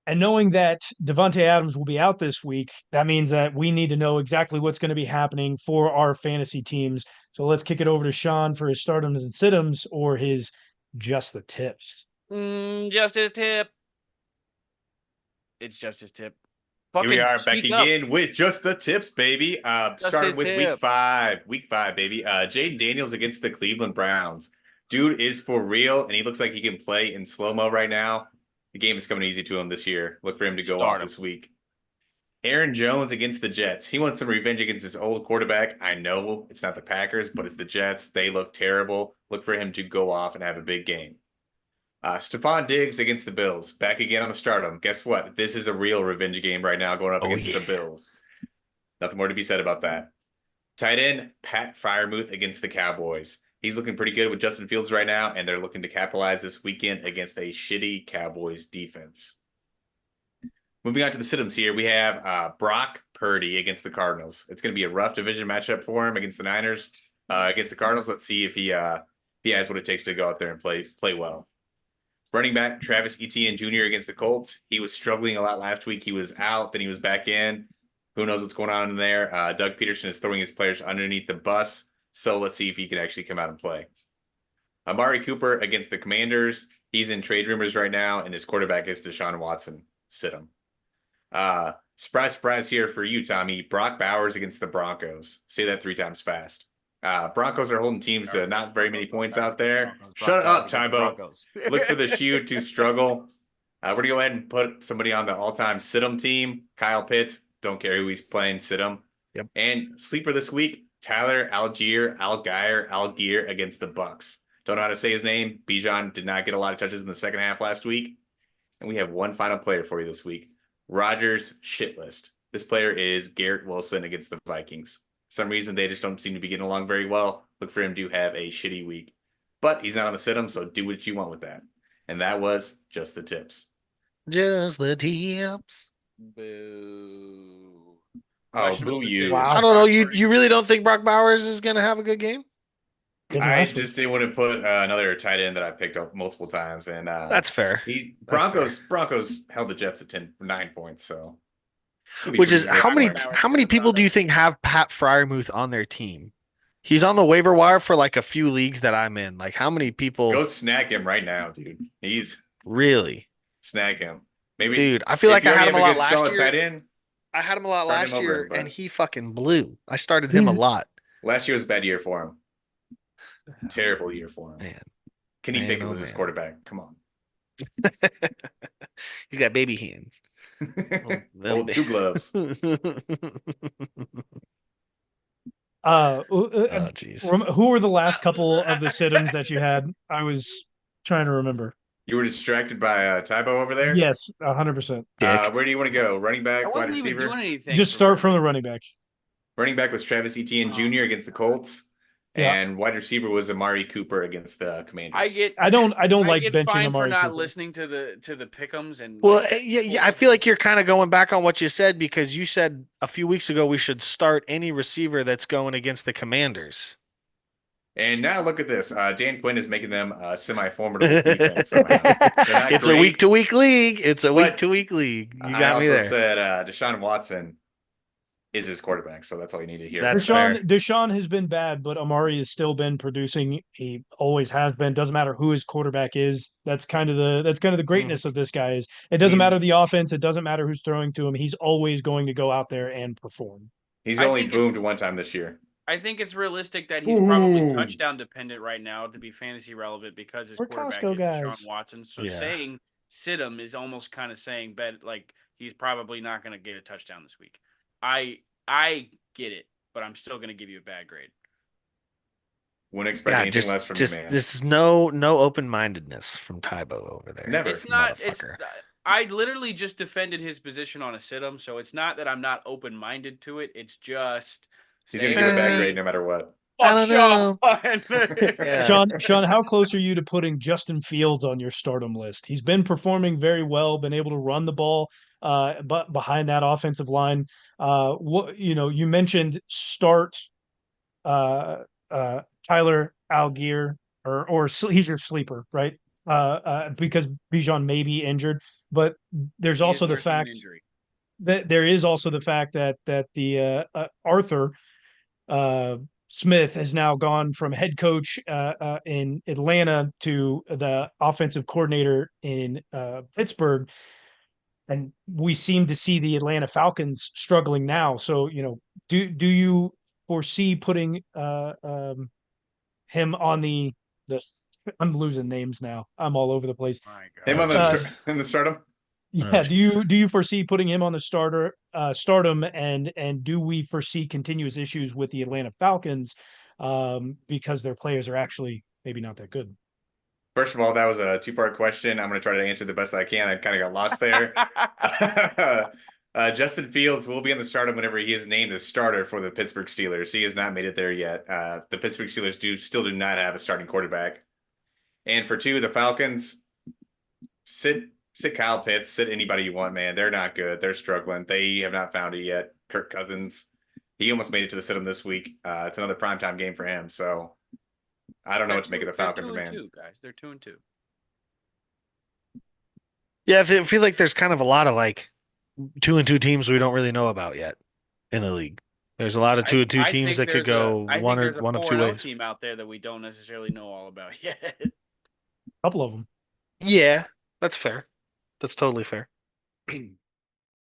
And knowing that Devontae Adams will be out this week, that means that we need to know exactly what's going to be happening for our fantasy teams. So let's kick it over to Sean for his startums and situms or his just the tips. Just his tip. It's just his tip. Here we Fucking are back speak up. again with just the tips, baby. Just Starting his with tip. week five, baby. Jaden Daniels against the Cleveland Browns. Dude is for real, and he looks like he can play in slow-mo right now. The game is coming easy to him this year. Look for him to go off this week. Aaron Jones against the Jets. He wants some revenge against his old quarterback. I know it's not the Packers, but it's the Jets. They look terrible. Look for him to go off and have a big game. Stephon Diggs against the Bills. Back again on the stardom. Guess what? This is a real revenge game right now going up against the Bills. Nothing more to be said about that. Tight end, Pat Freiermuth against the Cowboys. He's looking pretty good with Justin Fields right now, and they're looking to capitalize this weekend against a shitty Cowboys defense. Moving on to the situms here, we have Brock Purdy against the Cardinals. It's going to be a rough division matchup for him against the Niners. Against the Cardinals, let's see if he has what it takes to go out there and play well. Running back Travis Etienne Jr. against the Colts. He was struggling a lot last week. He was out, then he was back in. Who knows what's going on in there? Doug Peterson is throwing his players underneath the bus. So let's see if he can actually come out and play. Amari Cooper against the Commanders. He's in trade rumors right now, and his quarterback is Deshaun Watson. Sit him. Surprise here for you, Tommy. Brock Bowers against the Broncos. Say that 3 times fast. Broncos are holding teams to not very many points out there. Shut up, Tybo. Look for the shoe to struggle. We're going to go ahead and put somebody on the all-time sit-em team. Kyle Pitts. Don't care who he's playing, sit-em. Yep. And sleeper this week, Tyler Algier against the Bucks. Don't know how to say his name. Bijan did not get a lot of touches in the second half last week. And we have one final player for you this week. Rodgers shit list. This player is Garrett Wilson against the Vikings. For some reason, they just don't seem to be getting along very well. Look for him to have a shitty week. But he's not on the sit-em, so do what you want with that. And that was just the tips. Just the tips. Boo. Oh, boo you. Wow. I don't know. You really don't think Brock Bowers is going to have a good game? I just didn't want to put another tight end that I picked up multiple times, and that's fair. Broncos held the Jets to 9 points, so which is how many people do you think have Pat Freiermuth on their team? He's on the waiver wire for like a few leagues that I'm in. Like how many people? Go snag him right now, dude. He's really snag him. Maybe, dude. I feel like I had him a lot last year. Tight end, I had him a lot last year, and he fucking blew. I started him a lot. Last year was a bad year for him. Terrible year for him. Man. Kenny Pickett was his quarterback. Come on. He's got baby hands. Old 2 gloves. Who were the last couple of the sit-ins that you had? I was trying to remember. You were distracted by Tybo over there? Yes, 100%. Where do you want to go? Running back, wide receiver? Even doing anything. Just start from the running back. Running back was Travis Etienne Jr. against the Colts. And wide receiver was Amari Cooper against the Commanders. I don't like benching Amari for not Cooper. listening to the pick'ems and. Well, yeah, I feel like you're kind of going back on what you said because you said a few weeks ago we should start any receiver that's going against the Commanders. And now look at this. Dan Quinn is making them a semi-formidable defense. It's a week-to-week league. It's a week-to-week league. You got me there. I also said Deshaun Watson is his quarterback, so that's all you need to hear. Deshaun has been bad, but Amari has still been producing. He always has been. Doesn't matter who his quarterback is. That's kind of the greatness of this guy is. It doesn't matter the offense. It doesn't matter who's throwing to him. He's always going to go out there and perform. He's only boomed one time this year. I think it's realistic that he's probably touchdown dependent right now to be fantasy relevant because his quarterback is Deshaun Watson. So saying sit him is almost kind of saying bet like he's probably not going to get a touchdown this week. I get it, but I'm still going to give you a bad grade. Wouldn't expect anything less from you, man. This is no open-mindedness from Tybo over there. Never. It's not. I literally just defended his position on a sit-em, so it's not that I'm not open-minded to it. It's just he's going to give a bad grade no matter what. I don't know. Sean, how close are you to putting Justin Fields on your stardom list? He's been performing very well, been able to run the ball, but behind that offensive line, you mentioned start Tyler Algier or he's your sleeper, right? Because Bijan may be injured, but there's He is also the nursing an fact injury. that there is also the fact that the Arthur Smith has now gone from head coach in Atlanta to the offensive coordinator in Pittsburgh, and we seem to see the Atlanta Falcons struggling now. So, do you foresee putting him on the I'm losing names now. I'm all over the place. My Him on God. the in the stardom. Yeah, Oh, do you foresee putting him on the stardom, and do we foresee continuous issues with the Atlanta Falcons because their players are actually maybe not that good? First of all, that was a two-part question. I'm going to try to answer the best I can. I kind of got lost there. Justin Fields will be in the stardom whenever he is named as starter for the Pittsburgh Steelers. He has not made it there yet. The Pittsburgh Steelers still do not have a starting quarterback. And for two, the Falcons, sit Kyle Pitts, sit anybody you want, man. They're not good. They're struggling. They have not found it yet. Kirk Cousins, he almost made it to the sit-'em this week. It's another primetime game for him. So I don't know what to make of the Falcons, they're 2-2, man. Guys, they're 2-2. Yeah, I feel like there's kind of a lot of 2-2 teams we don't really know about yet in the league. There's a lot of 2-2 teams that could go one of two ways. Team out there that we don't necessarily know all about yet. A couple of them. Yeah, that's fair. That's totally fair.